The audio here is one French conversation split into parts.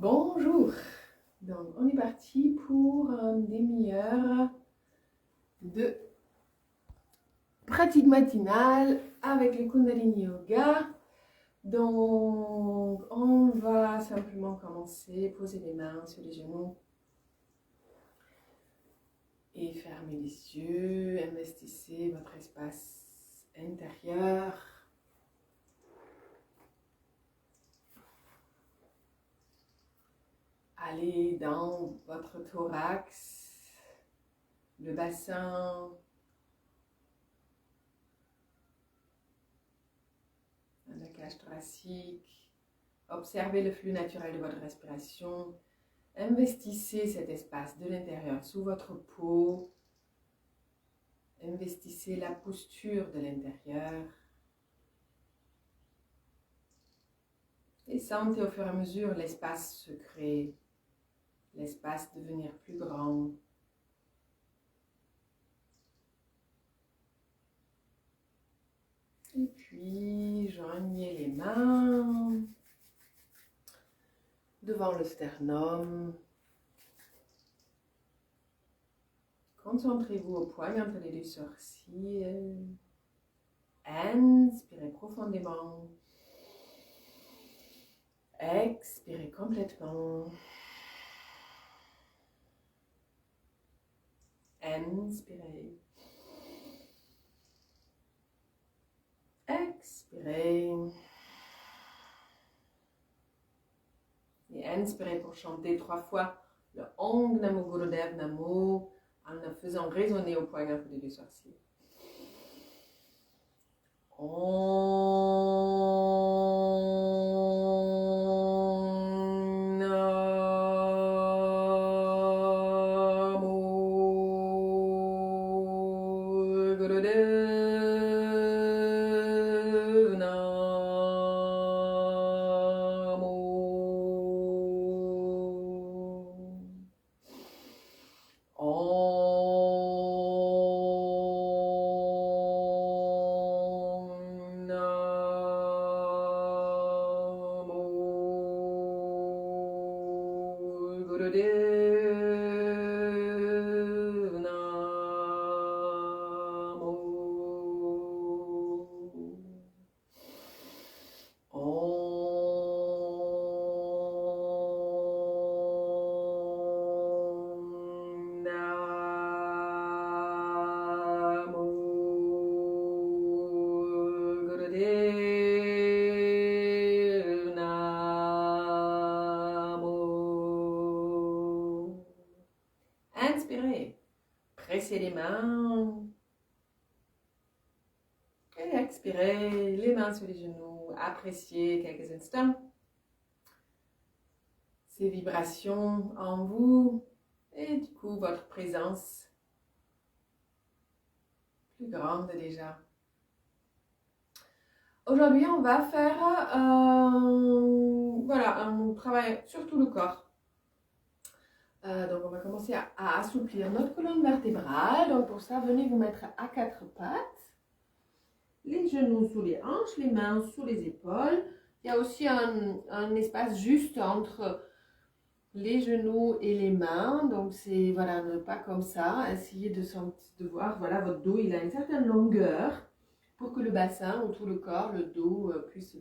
Bonjour, donc on est parti pour une demi-heure de pratique matinale avec le Kundalini Yoga. Donc on va simplement commencer, poser les mains sur les genoux et fermer les yeux, investissez votre espace intérieur. Allez dans votre thorax, le bassin, la cage thoracique. Observez le flux naturel de votre respiration. Investissez cet espace de l'intérieur sous votre peau. Investissez la posture de l'intérieur. Et sentez au fur et à mesure l'espace se créer, l'espace devenir plus grand. Et puis, joignez les mains devant le sternum. Concentrez-vous au poignet entre les deux sourcils. Inspirez profondément. Expirez complètement. Inspirez. Expirez. Et inspirez pour chanter 3 fois le Om Namo Gurudev Namo en le faisant résonner au poignet entre les deux sourcils. Inspirez, pressez les mains et expirez, les mains sur les genoux, appréciez quelques instants ces vibrations en vous et du coup votre présence plus grande déjà. Aujourd'hui, on va faire un travail sur tout le corps. Donc, on va commencer à assouplir notre colonne vertébrale. Donc, pour ça, venez vous mettre à 4 pattes. Les genoux sous les hanches, les mains sous les épaules. Il y a aussi un espace juste entre les genoux et les mains. Donc, c'est, voilà, pas comme ça. Essayez de voir, voilà, votre dos, il a une certaine longueur pour que le bassin ou tout le corps, le dos, puisse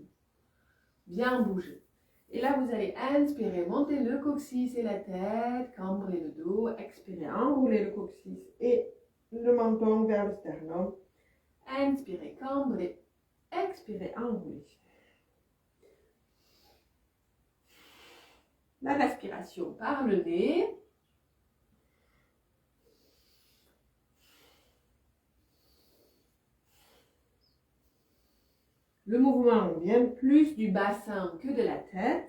bien bouger. Et là, vous allez inspirer, monter le coccyx et la tête, cambrer le dos, expirer, enrouler le coccyx et le menton vers le sternum. Inspirez, cambrer, expirez, enrouler. La respiration par le nez. Le mouvement vient plus du bassin que de la tête.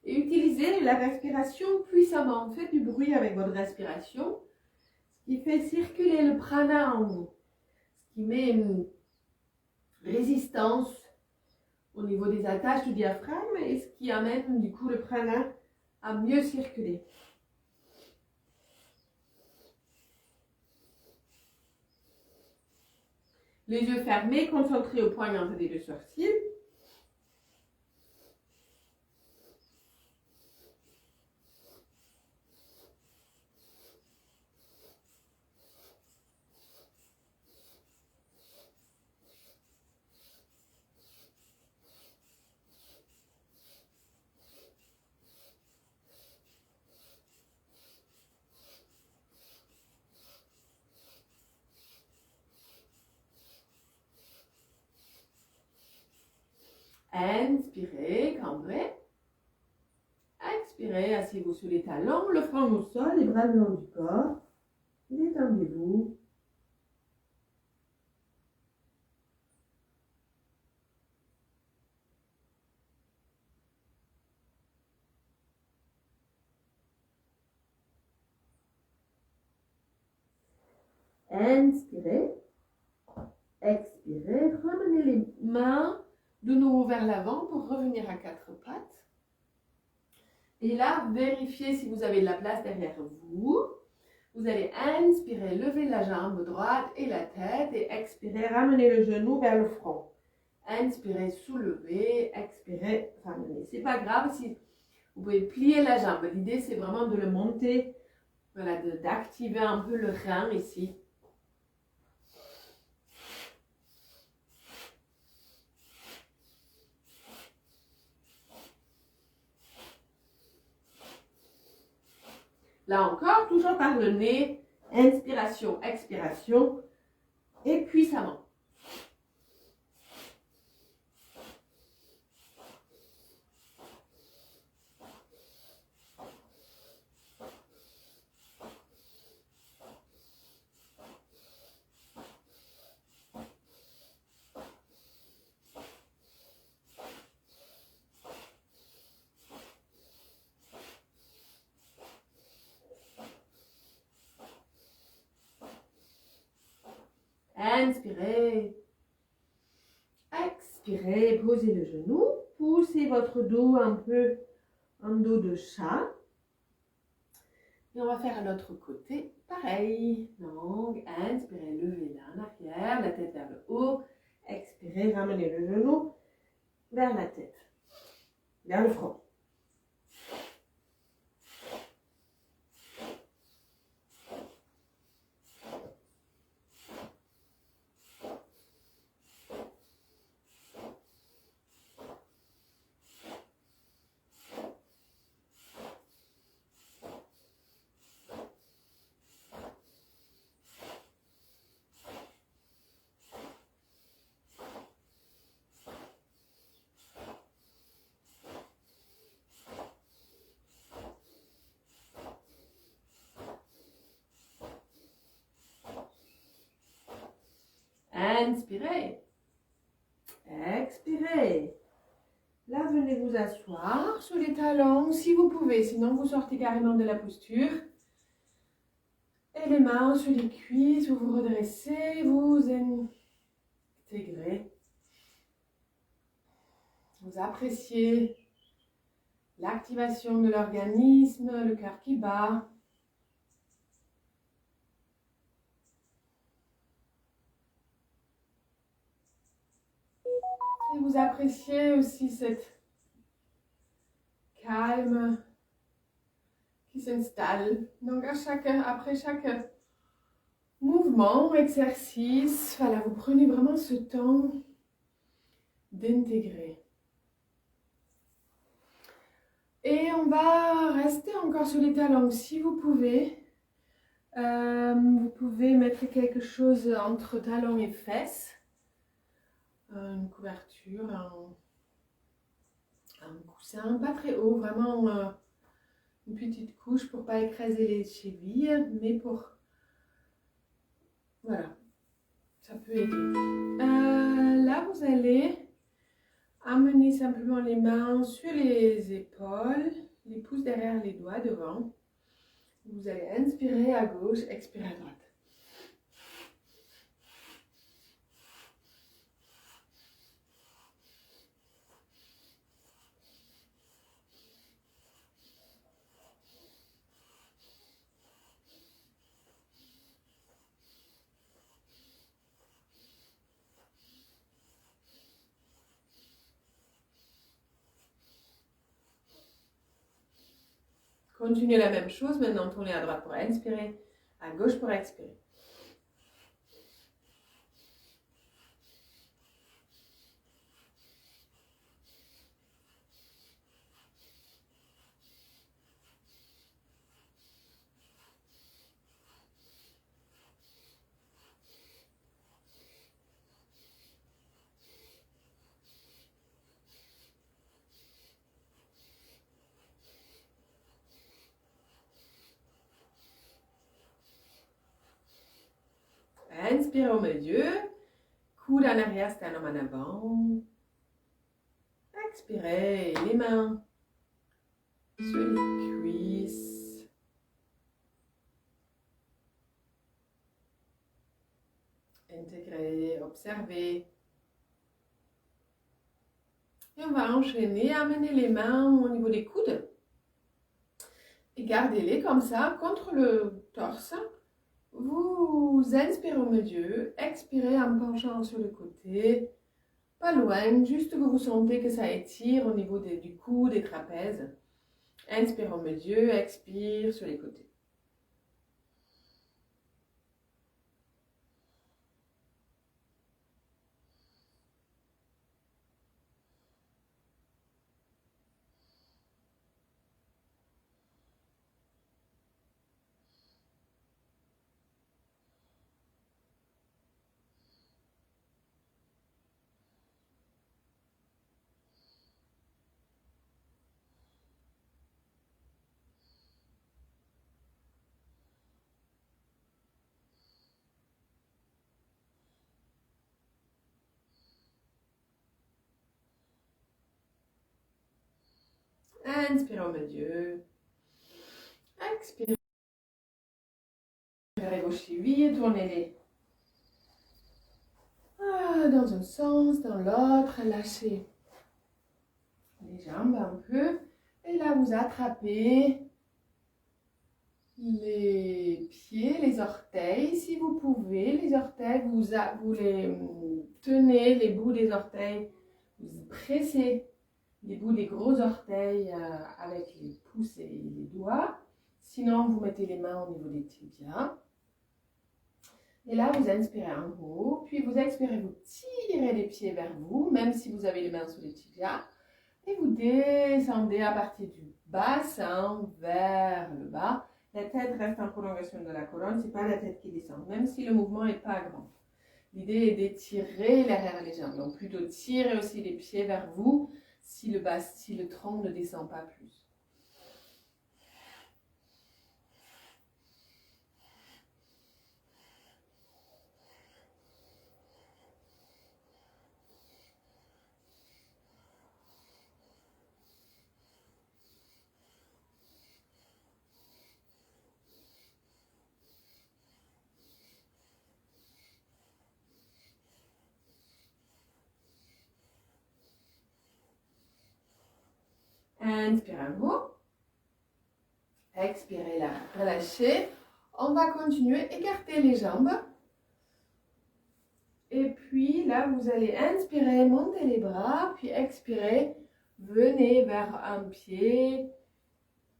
Et utilisez la respiration puissamment. Faites du bruit avec votre respiration, ce qui fait circuler le prana en vous, ce qui met une résistance au niveau des attaches du diaphragme et ce qui amène du coup le prana à mieux circuler. Les yeux fermés, concentrés au point entre les deux sourcils. Inspirez, cambrez. Expirez, asseyez-vous sur les talons, le front au sol, les bras le long du corps. Détendez-vous. Inspirez. Expirez. Ramenez les mains de nouveau vers l'avant pour revenir à quatre pattes. Et là, vérifiez si vous avez de la place derrière vous. Vous allez inspirer, lever la jambe droite et la tête et expirer, ramener le genou vers le front. Inspirez, soulevez, expirez, ramenez. C'est pas grave si vous pouvez plier la jambe. L'idée, c'est vraiment de le monter, voilà, d'activer un peu le rein ici. Là encore, toujours par le nez, inspiration, expiration, et puissamment. Inspirez, expirez, posez le genou, poussez votre dos un peu en dos de chat. Et on va faire à l'autre côté, pareil. Donc, inspirez, levez-la en arrière, la tête vers le haut. Expirez, ramenez le genou vers la tête, vers le front. Inspirez. Expirez. Là, venez vous asseoir sur les talons si vous pouvez, sinon vous sortez carrément de la posture. Et les mains sur les cuisses, vous vous redressez, vous intégrez. Vous appréciez l'activation de l'organisme, le cœur qui bat. Et vous appréciez aussi cette calme qui s'installe. Donc après chaque mouvement, exercice, voilà, vous prenez vraiment ce temps d'intégrer. Et on va rester encore sur les talons si vous pouvez. Vous pouvez mettre quelque chose entre talons et fesses. Une couverture, un coussin, pas très haut, vraiment une petite couche pour pas écraser les chevilles, mais pour, voilà, ça peut aider. Là, vous allez amener simplement les mains sur les épaules, les pouces derrière les doigts devant. Vous allez inspirer à gauche, expirer à droite. Continuez la même chose, maintenant tournez à droite pour inspirer, à gauche pour expirer. Inspirez au milieu, coude en arrière, sternum en avant. Expirez, les mains sur les cuisses. Intégrez, observez. Et on va enchaîner, amener les mains au niveau des coudes. Et gardez-les comme ça, contre le torse. Vous inspirez au milieu, expirez en penchant sur le côté. Pas loin, juste que vous sentez que ça étire au niveau du cou, des trapèzes. Inspire au milieu, expire sur les côtés. Inspire au milieu. Expirez vos chevilles, tournez-les dans un sens, dans l'autre. Lâchez les jambes un peu. Et là, vous attrapez les pieds, les orteils. Si vous pouvez, les orteils, vous les tenez, les bouts des orteils. Vous pressez les bouts des gros orteils avec les pouces et les doigts. Sinon, vous mettez les mains au niveau des tibias. Et là, vous inspirez en haut, puis vous expirez, vous tirez les pieds vers vous, même si vous avez les mains sous les tibias. Et vous descendez à partir du bassin vers le bas. La tête reste en prolongation de la colonne, ce n'est pas la tête qui descend, même si le mouvement n'est pas grand. L'idée est d'étirer derrière les jambes, donc plutôt tirer aussi les pieds vers vous si le tronc ne descend pas plus. Inspirez un mot. Expirez là, relâchez. On va continuer, écarter les jambes. Et puis là, vous allez inspirer, monter les bras, puis expirer, venez vers un pied.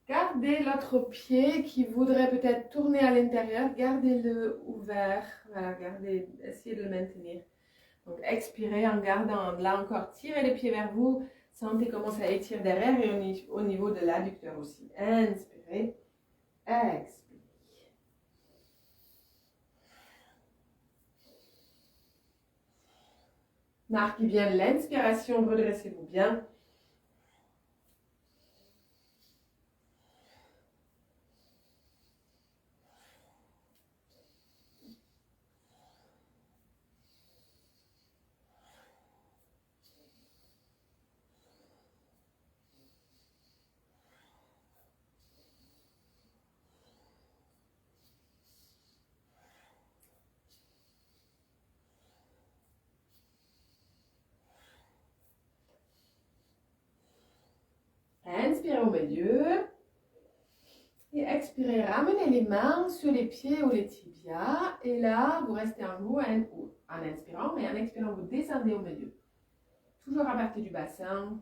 Gardez l'autre pied qui voudrait peut-être tourner à l'intérieur, gardez-le ouvert. Voilà, essayez de le maintenir. Donc expirez en gardant, là encore, tirez les pieds vers vous. Sentez comment ça étire derrière et au niveau de l'adducteur aussi. Inspirez, expirez. Marquez bien l'inspiration, redressez-vous bien. Inspirez au milieu. Et expirez, ramenez les mains sur les pieds ou les tibias. Et là, vous restez en haut en inspirant, et en expirant, vous descendez au milieu. Toujours à partir du bassin.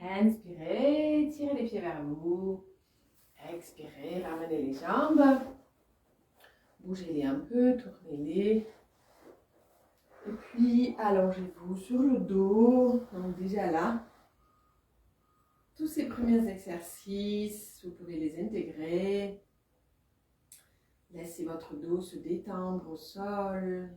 Inspirez, tirez les pieds vers vous. Expirez, ramenez les jambes. Bougez-les un peu, tournez-les. Et puis, allongez-vous sur le dos. Donc déjà là, tous ces premiers exercices, vous pouvez les intégrer. Laissez votre dos se détendre au sol.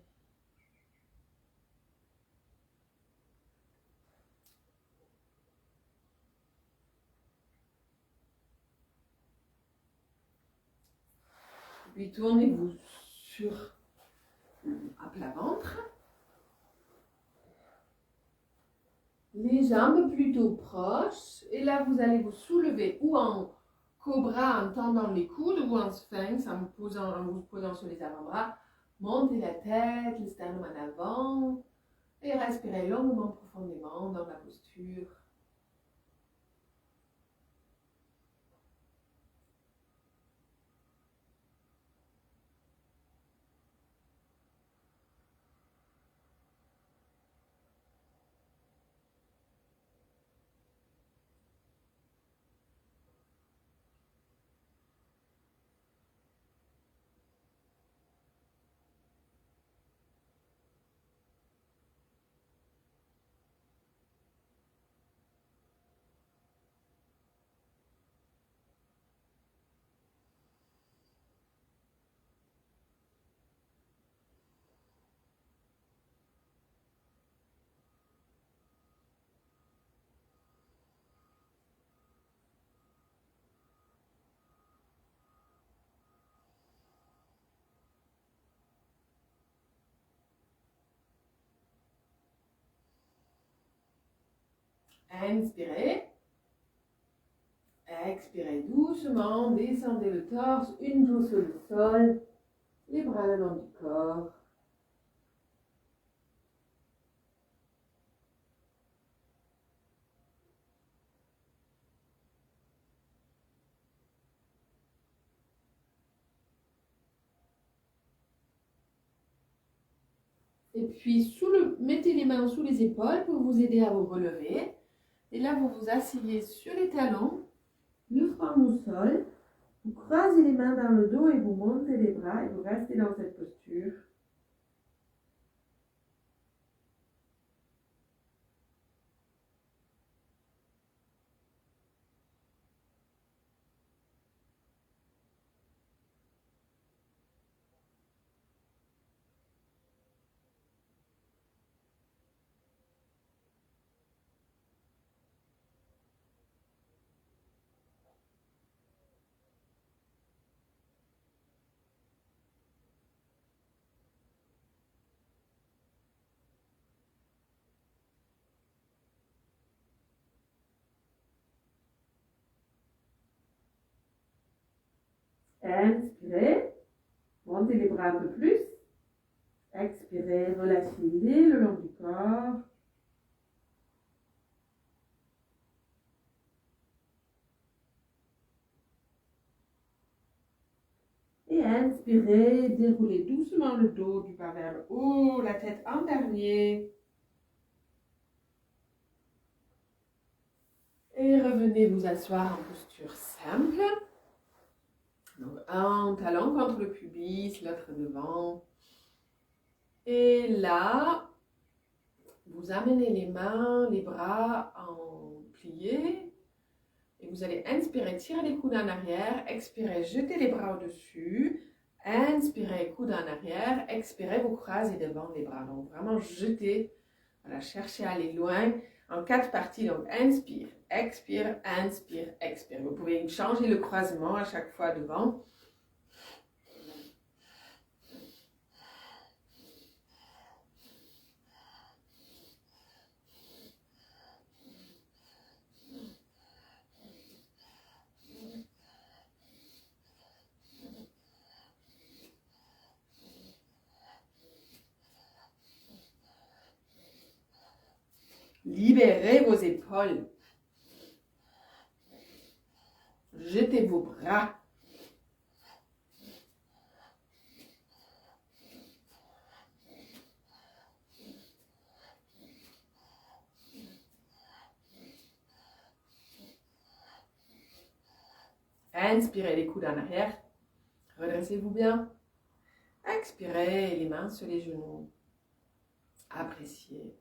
Puis tournez-vous à plat ventre. Les jambes plutôt proches. Et là, vous allez vous soulever ou en cobra en tendant les coudes ou en sphinx en vous posant sur les avant-bras. Montez la tête, le sternum en avant. Et respirez longuement, profondément dans la posture. Inspirez. Expirez doucement, descendez le torse, une joue sur le sol, les bras le long du corps. Et puis, mettez les mains sous les épaules pour vous aider à vous relever. Et là, vous vous asseyez sur les talons, le front au sol. Vous croisez les mains dans le dos et vous montez les bras et vous restez dans cette posture. Inspirez, montez les bras un peu plus. Expirez, relâchez l'idée le long du corps. Et inspirez, déroulez doucement le dos du bas vers le haut, la tête en dernier. Et revenez vous asseoir en posture simple. Donc un talon contre le pubis, l'autre devant. Et là, vous amenez les mains, les bras en plié. Et vous allez inspirer, tirer les coudes en arrière. Expirez, jetez les bras au-dessus. Inspirez, coudes en arrière. Expirez, vous croisez devant les bras. Donc vraiment jetez, voilà, cherchez à aller loin. En 4 parties, donc inspire, expire, inspire, expire. Vous pouvez changer le croisement à chaque fois devant. Libérez vos épaules. Jetez vos bras. Inspirez les coudes en arrière. Redressez-vous bien. Expirez les mains sur les genoux. Appréciez.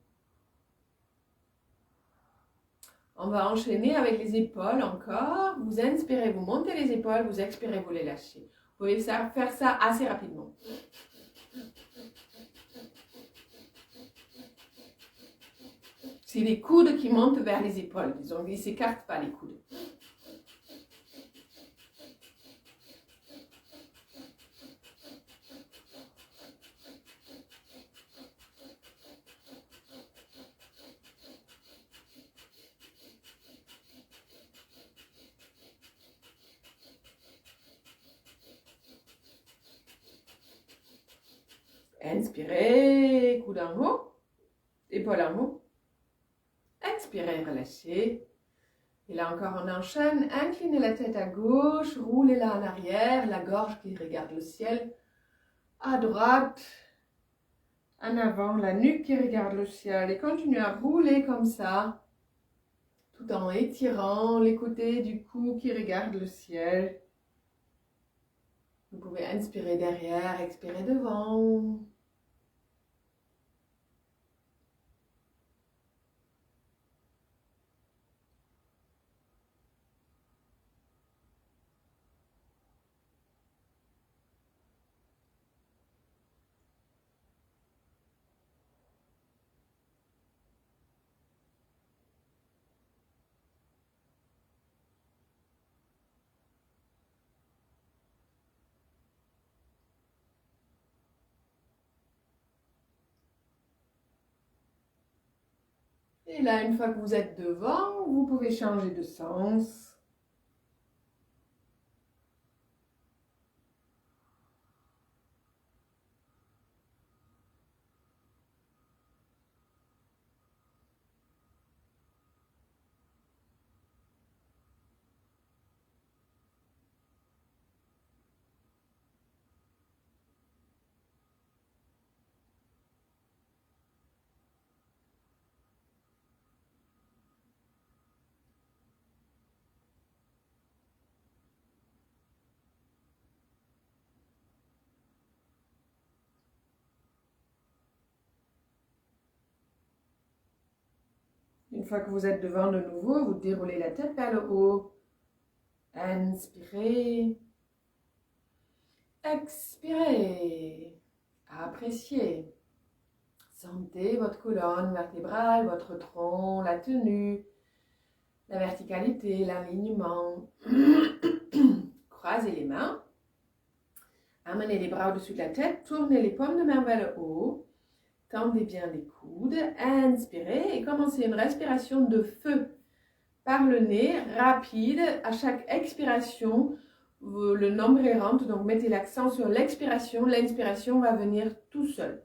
On va enchaîner avec les épaules encore. Vous inspirez, vous montez les épaules, vous expirez, vous les lâchez. Vous pouvez faire ça assez rapidement. C'est les coudes qui montent vers les épaules. Disons, ils ne s'écartent pas les coudes. Inspirez, coude en haut, épaule en haut. Expirez, relâchez. Et là encore, on enchaîne. Inclinez la tête à gauche, roulez-la en arrière, la gorge qui regarde le ciel. À droite, en avant, la nuque qui regarde le ciel. Et continuez à rouler comme ça, tout en étirant les côtés du cou qui regarde le ciel. Vous pouvez inspirer derrière, expirer devant. Et là, une fois que vous êtes devant, vous pouvez changer de sens. Une fois que vous êtes devant de nouveau, vous déroulez la tête vers le haut. Inspirez. Expirez. Appréciez. Sentez votre colonne vertébrale, votre tronc, la tenue, la verticalité, l'alignement. Croisez les mains. Amenez les bras au-dessus de la tête. Tournez les paumes de main vers le haut. Tendez bien les coudes. Inspirez et commencez une respiration de feu par le nez, rapide. À chaque expiration, le nombril rentre. Donc, mettez l'accent sur l'expiration. L'inspiration va venir tout seul.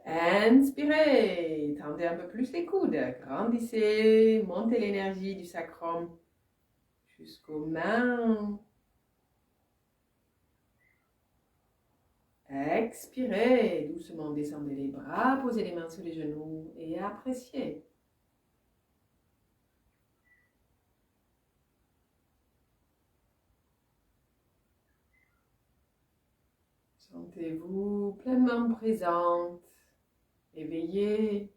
Inspirez, tendez un peu plus les coudes, grandissez, montez l'énergie du sacrum jusqu'aux mains. Expirez, doucement descendez les bras, posez les mains sur les genoux et appréciez. Sentez-vous pleinement présente, éveillée,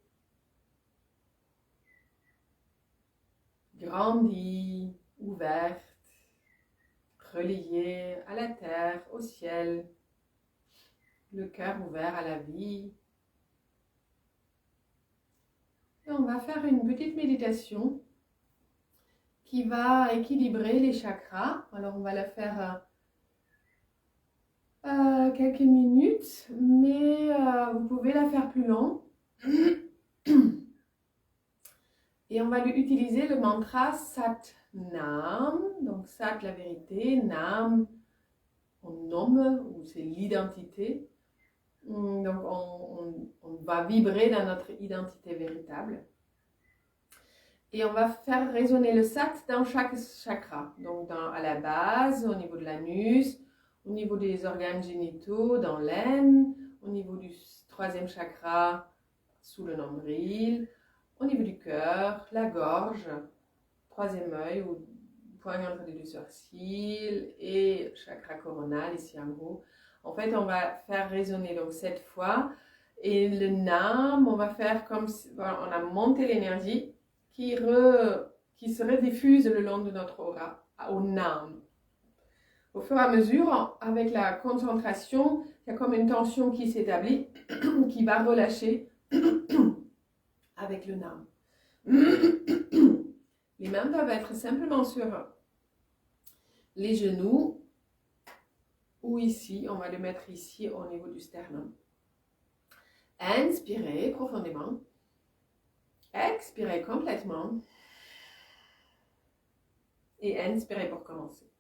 grandie, ouverte, reliée à la terre, au ciel, le cœur ouvert à la vie. Et on va faire une petite méditation qui va équilibrer les chakras. Alors on va la faire quelques minutes, mais vous pouvez la faire plus long. Et on va utiliser le mantra Sat Nam. Donc Sat, la vérité, Nam, on nomme, ou c'est l'identité. Donc on va vibrer dans notre identité véritable. Et on va faire résonner le Sat dans chaque chakra. Donc à la base, au niveau de l'anus, au niveau des organes génitaux, dans l'aine, au niveau du troisième chakra, sous le nombril, au niveau du cœur, la gorge, troisième œil ou poigne entre les deux sourcils et chakra coronal ici en haut. En fait, on va faire résonner donc cette fois et le Nam, on va faire comme si on a monté l'énergie qui se rediffuse le long de notre aura au Nam. Au fur et à mesure, avec la concentration, il y a comme une tension qui s'établit, qui va relâcher avec le Nam. Les mains doivent être simplement sur les genoux ou ici, on va le mettre ici au niveau du sternum. Inspirez profondément. Expirez complètement. Et inspirez pour commencer.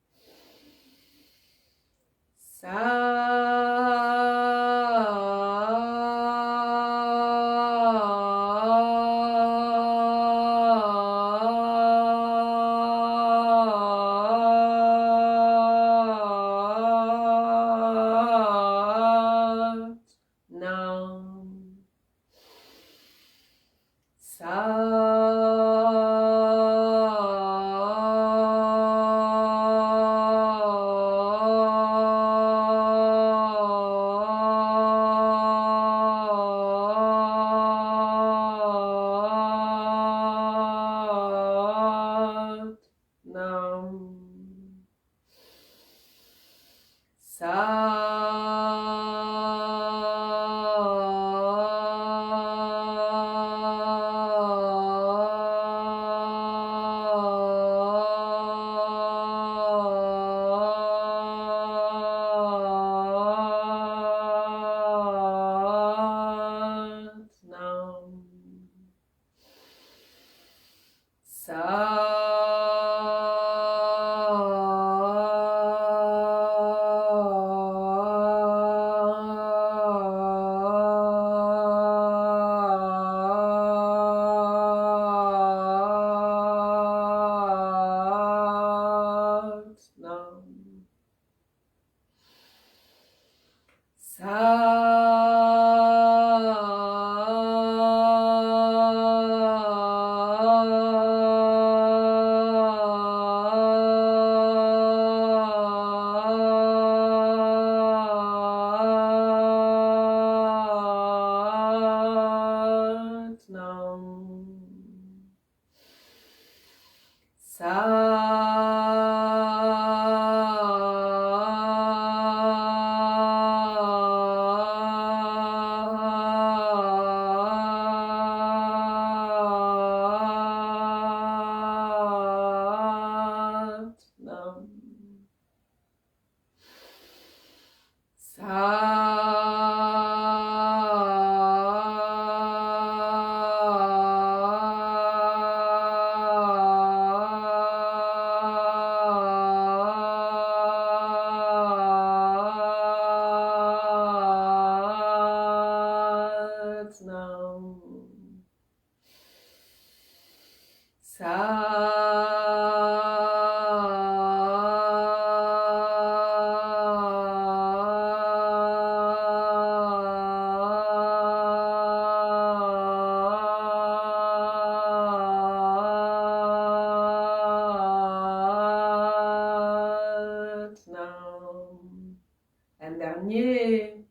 Un dernier.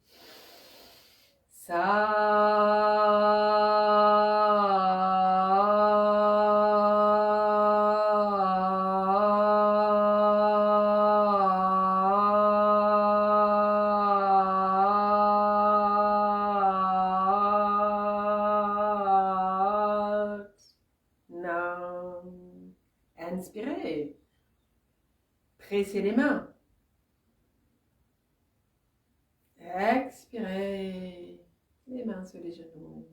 Inspirez. Pressez les mains. Expirez. Les mains sur les genoux.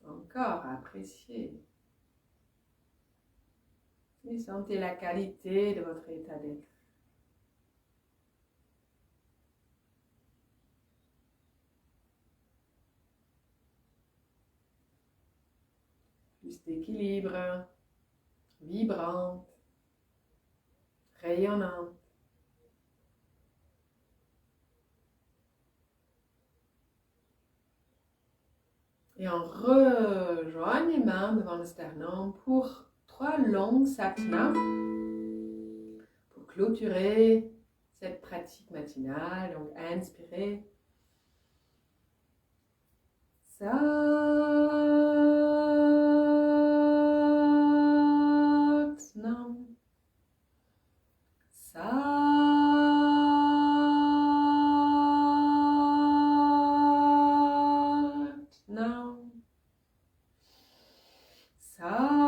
Encore. corps, à apprécier. Et sentez la qualité de votre état d'être. Plus d'équilibre, vibrante, rayonnante. Et on rejoigne les mains devant le sternum pour 3 longues satsnas pour clôturer cette pratique matinale. Donc, inspirez. Satnam. Satnam. Satnam.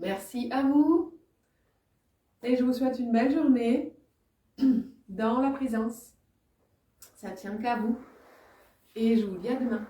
Merci à vous et je vous souhaite une belle journée dans la présence. Ça tient qu'à vous et je vous dis à demain.